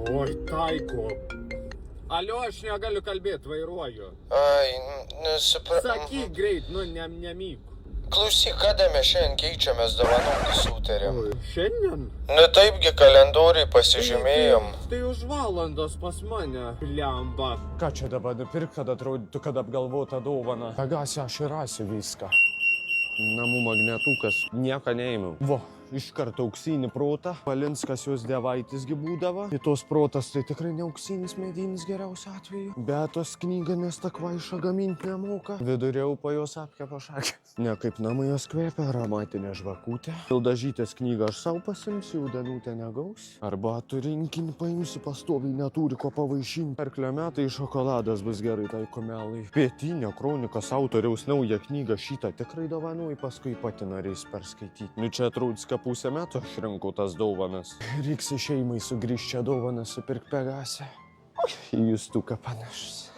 Oi, taiko. Alio, aš negaliu kalbėti, vairuoju. Ai, nesupratau. Sakyk greit, nu nemyk. Klausyk, kada mes šiandien keičiamės dovanų sutarėm? Oi, šiandien? Nu taipgi kalendoriai pasižymėjom. Tai už valandos pas mane, lemba. Ką čia dabar nupirk, kad atrodytų, kad apgalvota dovana? Pagasi aš ir rasiu viską. Namų magnetukas. Nieko neėmiau. Vo, iš karto auksinį protą. Valinskas jos dievaitisgi būdavo. Ir tos protas tai tikrai ne auksinis medinis geriausiu atveju. Bet tos knyga nes ta kvaiša gaminti nemoka. Viduriau po jos apkepa šakės. Ne kaip namai jos kvepia, aromatinė žvakutė. Pildažytės knygą aš savo pasimsiu, jau Danutė negaus. Arba rinkinį paimsiu, pastoviai neturi ko pavaišinti. Arklio metai šokoladas bus gerai taikomelai. Pietinio kronikos autoriaus naują knygą šitą tikrai dovanuoju, paskui pati norės perskaityti. Nu čia atrodys, kad pusę metų aš rinkau tas dovanas. Reiks šeimai sugrįžti čia dovanas supirk Pegase. Į Justuką panašus.